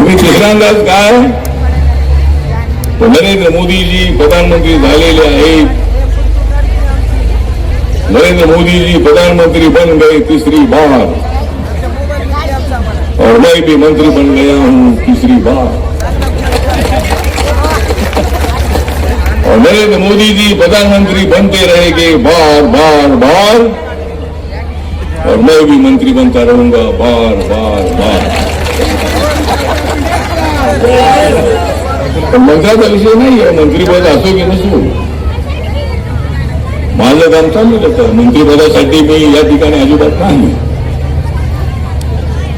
मी तिसऱ्यांदाच काय नरेंद्र मोदीजी प्रधानमंत्री झालेले आहेत. नरेंद्र मोदीजी प्रधानमंत्री बन गए तीसरी बार और मैं भी मंत्री बन गया हूं तीसरी बार. और नरेंद्र मोदी जी प्रधानमंत्री बनते रहेंगे बार बार बार और मैं भी मंत्री बनता रहूंगा बार बार बार. मंत्र्याचा विषय नाही आहे, मंत्रीपद असो की नसो माझं काम चाललं जातं. मंत्रिपदासाठी मी या ठिकाणी अजिबात नाही.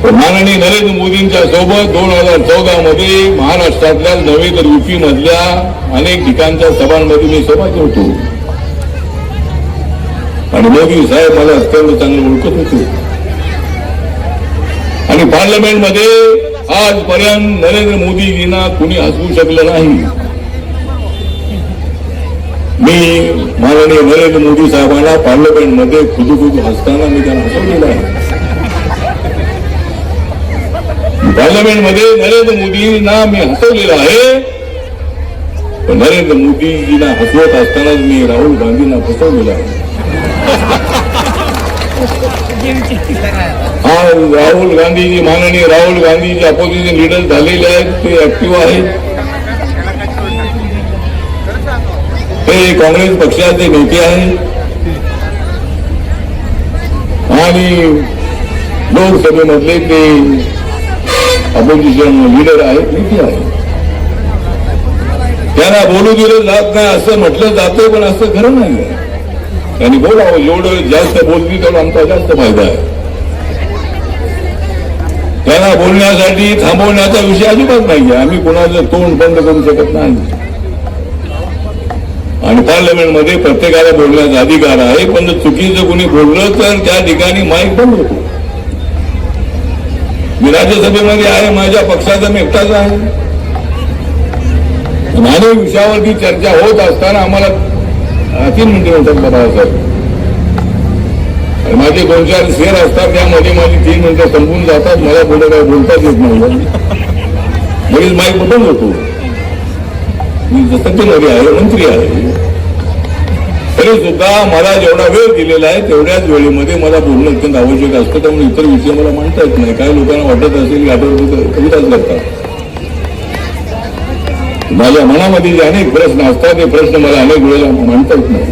माननीय नरेंद्र मोदींच्या सोबत 2014 मध्ये महाराष्ट्रातल्या नव्हे तर युपी मधल्या अनेक ठिकाणच्या सभांमध्ये मी सहभागी होतो आणि मोदी साहेब मला अत्यंत चांगले ओळखत होते. आणि पार्लमेंटमध्ये आजपर्यंत नरेंद्र मोदीजींना कुणी हसवू शकलं नाही. मी माननीय नरेंद्र मोदी साहेबांना पार्लमेंटमध्ये खुदुखुद हसताना मी त्यांना हसवलेलं आहे. पार्लमेंटमध्ये नरेंद्र मोदींना मी हसवलेलं आहे. पण नरेंद्र मोदीजींना हसवत असतानाच मी राहुल गांधींना फसवलेलं आहे. आज राहुल गांधीजी माननीय राहुल गांधीजी अपोजिशन लीडर झालेले आहेत. ते ऍक्टिव्ह आहेत. ते काँग्रेस पक्षाचे नेते आहेत आणि लोकसभेमधले ते अपोजिशन लीडर आहेत, नेते आहेत. त्यांना बोलू दिलं जात नाही असं म्हटलं जातं, पण असं खरं नाही. त्यांनी बोलावं. जेवढं जास्त बोलली तेवढा आमचा जास्त फायदा आहे. त्यांना बोलण्यासाठी थांबवण्याचा विषय अजिबात नाहीये. आम्ही कोणाचं तोंड बंद करू शकत नाही आणि पार्लमेंटमध्ये प्रत्येकाला बोलण्याचा अधिकार आहे. पण जर चुकीचं कोणी बोललं तर त्या ठिकाणी माईक बंद होतो. मी राज्यसभेमध्ये आहे, माझ्या पक्षाचा मी एकटाच आहे. अनेक विषयावरती चर्चा होत असताना आम्हाला 3 मिनिटे होतात बाबासाहेब आणि माझे 2-4 शेअर असतात. त्यामध्ये माझी 3 मिनिटं संपून जातात. मला पुढे काय बोलताच येत नाही. लगेच माईक बंद होतो. मी सत्तेमध्ये आहे, मंत्री आहे, तरी सुद्धा मला जेवढा वेळ दिलेला आहे तेवढ्याच वेळेमध्ये मला बोलणं अत्यंत आवश्यक असतं. त्यामुळे इतर विषय मला मांडता येत नाही. काही लोकांना वाटत असेल की आठवड्यात कविताच करतात. माझ्या मनामध्ये जे अनेक प्रश्न असतात ते प्रश्न मला अनेक वेळेला मांडता येत नाही.